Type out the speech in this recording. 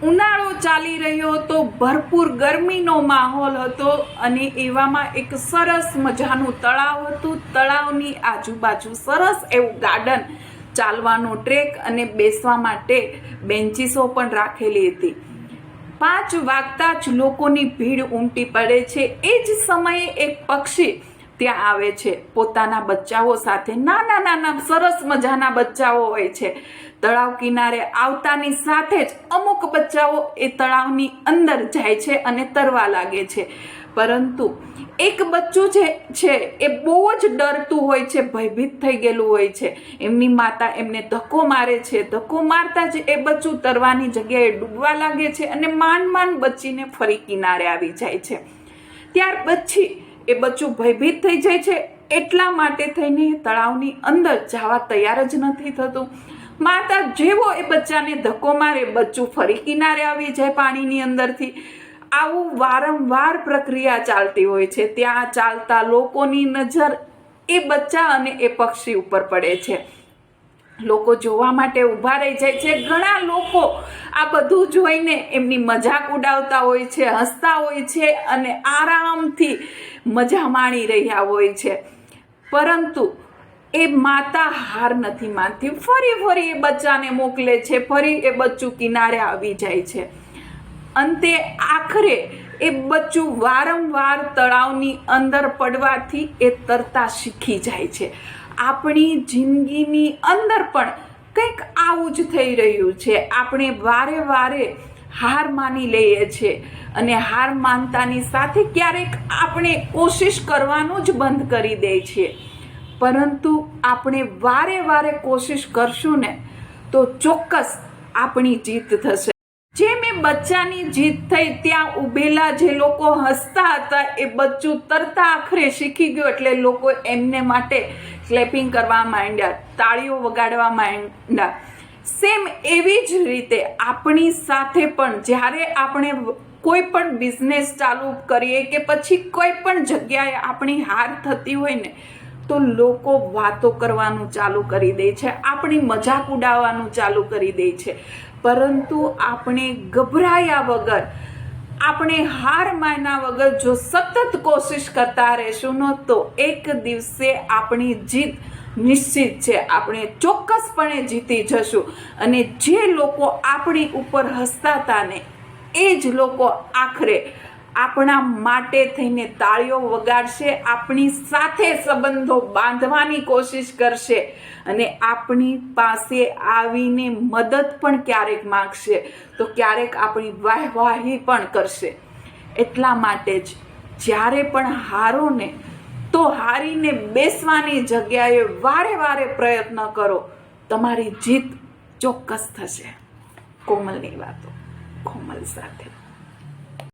ઉનાળો ચાલી રહ્યો હતો, ભરપૂર ગરમીનો માહોલ હતો અને એવામાં એક સરસ મજાનું તળાવ હતું. તળાવની આજુબાજુ સરસ એવું ગાર્ડન, ચાલવાનો ટ્રેક અને બેસવા માટે બેન્ચીસો પણ રાખેલી હતી. 5 વાગતા જ લોકોની ભીડ ઉમટી પડે છે. એ જ સમયે એક પક્ષી ત્યાં આવે છે પોતાના બચ્ચાઓ સાથે. નાના નાના સરસ મજાના બચ્ચાઓ હોય છે. તળાવ કિનારે આવતાની સાથે જ અમુક બચ્ચાઓ એ તળાવની અંદર જાય છે અને તરવા લાગે છે. પરંતુ એક બચ્ચું છે એ બહુ જ ડરતું હોય છે, ભયભીત થઈ ગયેલું હોય છે. એમની માતા એમને ધક્કો મારે છે. ધક્કો મારતા જ એ બચ્ચું તરવાની જગ્યાએ ડૂબવા લાગે છે અને માંડ બચીને ફરી કિનારે આવી જાય છે. ત્યાર પછી એ બચ્ચું ભયભીત થઈ જાય છે. એટલા માટે થઈને તળાવની અંદર જવા તૈયાર જ નથી થતું. માતા જેવો એ બચ્ચાને ધક્કો મારે, બચ્ચું ફરી કિનારે આવી જાય પાણીની અંદરથી. આવું વારંવાર પ્રક્રિયા ચાલતી હોય છે. ત્યાં ચાલતા લોકોની નજર એ બચ્ચા અને એ પક્ષી ઉપર પડે છે. લોકો જોવા માટે ઊભા રહી જાય છે. ઘણા લોકો આ બધું જોઈને એમની મજાક ઉડાવતા હોય છે, હસતા હોય છે અને આરામથી મજા માણી રહ્યા હોય છે. પરંતુ એ માતા હાર નથી માનતી. ફરી એ બચ્ચાને મોકલે છે. ફરી એ બચ્ચું કિનારે આવી જાય છે. અંતે આખરે એ બચ્ચું વારંવાર તળાવની અંદર પડવાથી એ તરતા શીખી જાય છે. આપણી જિંદગીની અંદર પણ કંઈક આવું જ થઈ રહ્યું છે. આપણે વારે હાર માની લઈએ છીએ અને હાર માનતાની સાથે ક્યારેક આપણે કોશિશ કરવાનું જ બંધ કરી દઈએ છીએ. પરંતુ આપણે વારે કોશિશ કરશું ને તો ચોક્કસ આપણી જીત થશે. જેમ એ બચ્ચાની જીત થઈ, ત્યાં ઉભેલા જે લોકો હસતા હતા એ બચ્ચું તરતા આખરે શીખી ગયો એટલે લોકો એમને માટે ક્લેપિંગ કરવા માંડ્યા, તાળીઓ વગાડવા માંડ્યા. સેમ એવી જ રીતે આપણી સાથે પણ જ્યારે આપણે કોઈ પણ બિઝનેસ ચાલુ કરીએ કે પછી કોઈ પણ જગ્યાએ આપણી હાર થતી હોય ને તો લોકો વાતો કરવાનું ચાલુ કરી દે છે, આપણી મજાક ઉડાવવાનું ચાલુ કરી દે છે. પરંતુ આપણે ગભરાયા વગર, આપણે હાર માન્યા વગર જો સતત કોશિશ કરતા રહેશું ને તો એક દિવસે આપણી જીત નિશ્ચિત છે. આપણે ચોક્કસપણે જીતી જશું અને જે લોકો આપણી ઉપર હસતા હતા ને એ જ લોકો આખરે આપણા માટે થઈને તાળીઓ વગાડશે, આપણી સાથે સંબંધો બાંધવાની કોશિશ કરશે અને આપણી પાસે આવીને મદદ પણ ક્યારેક માગશે તો ક્યારેક આપણી વાહવાહી પણ કરશે. એટલા માટે જ જ્યારે પણ હારો ને તો હારીને બેસવાની જગ્યાએ વારે પ્રયત્ન કરો. તમારી જીત ચોક્કસ થશે. કોમલની વાતો, કોમલ સાથે.